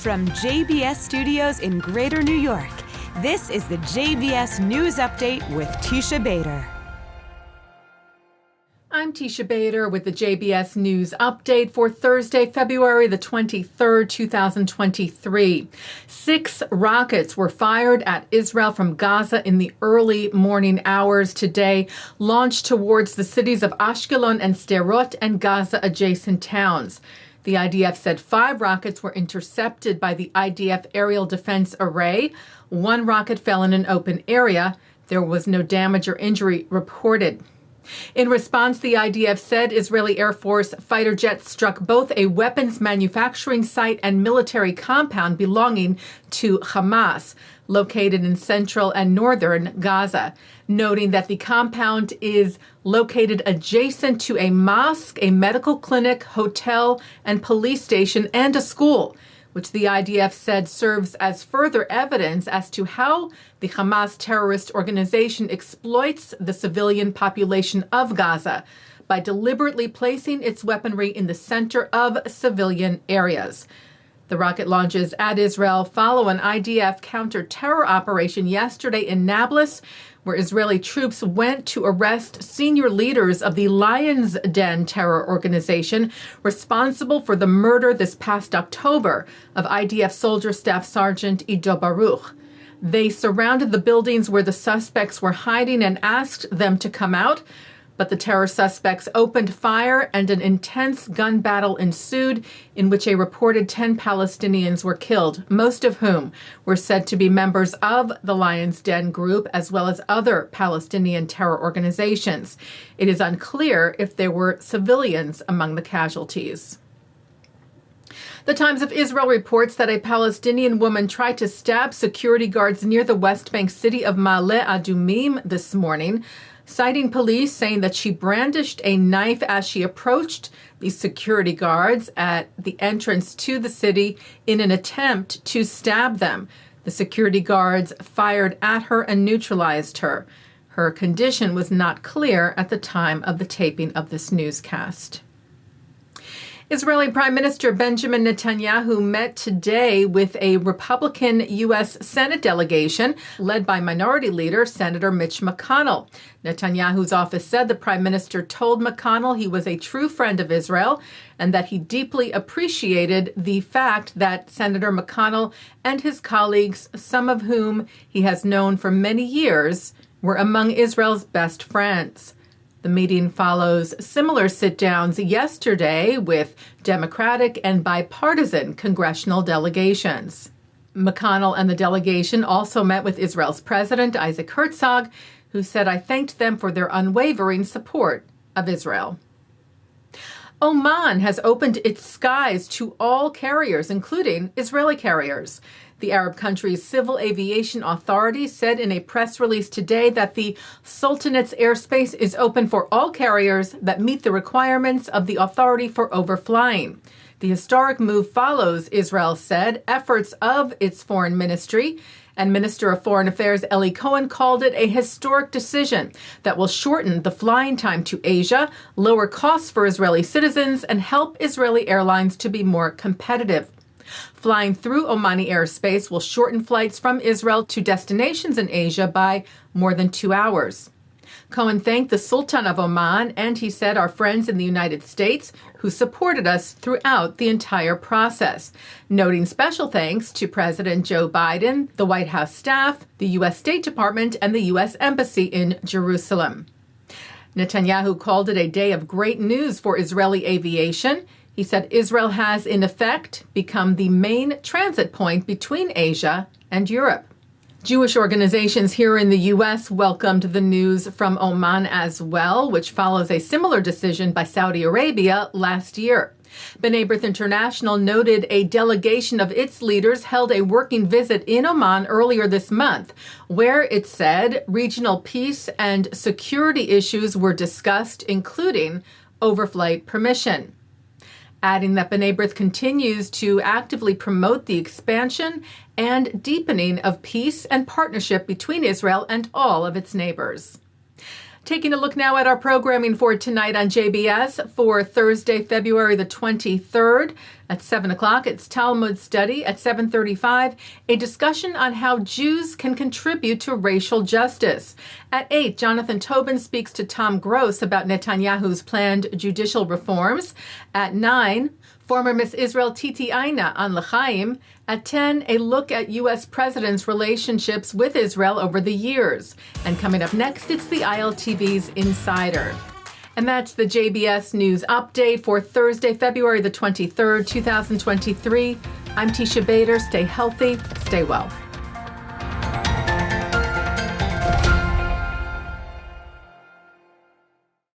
From JBS Studios in Greater New York, this is the JBS News Update with Teisha Bader. I'm Teisha Bader with the JBS News Update for Thursday, February the 23rd, 2023. 6 rockets were fired at Israel from Gaza in the early morning hours today, launched towards the cities of Ashkelon and Sderot and Gaza-adjacent towns. The IDF said 5 rockets were intercepted by the IDF aerial defense array. 1 rocket fell in an open area. There was no damage or injury reported. In response, the IDF said Israeli Air Force fighter jets struck both a weapons manufacturing site and military compound belonging to Hamas, located in central and northern Gaza, noting that the compound is located adjacent to a mosque, a medical clinic, hotel, and police station, and a school, which the IDF said serves as further evidence as to how the Hamas terrorist organization exploits the civilian population of Gaza by deliberately placing its weaponry in the center of civilian areas. The rocket launches at Israel follow an IDF counter-terror operation yesterday in Nablus, where Israeli troops went to arrest senior leaders of the Lion's Den terror organization responsible for the murder this past October of IDF soldier staff sergeant Ido Baruch. They surrounded the buildings where the suspects were hiding and asked them to come out, but the terror suspects opened fire and an intense gun battle ensued in which a reported 10 Palestinians were killed, most of whom were said to be members of the Lion's Den group as well as other Palestinian terror organizations. It is unclear if there were civilians among the casualties. The Times of Israel reports that a Palestinian woman tried to stab security guards near the West Bank city of Ma'ale Adumim this morning, citing police saying that she brandished a knife as she approached the security guards at the entrance to the city in an attempt to stab them. The security guards fired at her and neutralized her. Her condition was not clear at the time of the taping of this newscast. Israeli Prime Minister Benjamin Netanyahu met today with a Republican U.S. Senate delegation led by Minority Leader Senator Mitch McConnell. Netanyahu's office said the Prime Minister told McConnell he was a true friend of Israel and that he deeply appreciated the fact that Senator McConnell and his colleagues, some of whom he has known for many years, were among Israel's best friends. The meeting follows similar sit-downs yesterday with Democratic and bipartisan congressional delegations. McConnell and the delegation also met with Israel's President Isaac Herzog, who said, "I thanked them for their unwavering support of Israel." Oman has opened its skies to all carriers, including Israeli carriers. The Arab country's Civil Aviation Authority said in a press release today that the Sultanate's airspace is open for all carriers that meet the requirements of the authority for overflying. The historic move follows, Israel said, efforts of its foreign ministry, and Minister of Foreign Affairs Eli Cohen called it a historic decision that will shorten the flying time to Asia, lower costs for Israeli citizens, and help Israeli airlines to be more competitive. Flying through Omani airspace will shorten flights from Israel to destinations in Asia by more than 2 hours. Cohen thanked the Sultan of Oman and he said our friends in the United States who supported us throughout the entire process, noting special thanks to President Joe Biden, the White House staff, the U.S. State Department, and the U.S. Embassy in Jerusalem. Netanyahu called it a day of great news for Israeli aviation. He said Israel has, in effect, become the main transit point between Asia and Europe. Jewish organizations here in the U.S. welcomed the news from Oman as well, which follows a similar decision by Saudi Arabia last year. B'nai B'rith International noted a delegation of its leaders held a working visit in Oman earlier this month, where it said regional peace and security issues were discussed, including overflight permission. Adding that B'nai B'rith continues to actively promote the expansion and deepening of peace and partnership between Israel and all of its neighbors. Taking a look now at our programming for tonight on JBS for Thursday, February the 23rd. At 7 o'clock, it's Talmud Study. At 7:35, a discussion on how Jews can contribute to racial justice. At 8, Jonathan Tobin speaks to Tom Gross about Netanyahu's planned judicial reforms. At 9, former Miss Israel Titi Ayna on L'chaim. At 10, a look at U.S. presidents' relationships with Israel over the years. And coming up next, it's the ILTV's Insider. And that's the JBS News Update for Thursday, February the 23rd, 2023. I'm Teisha Bader. Stay healthy, stay well.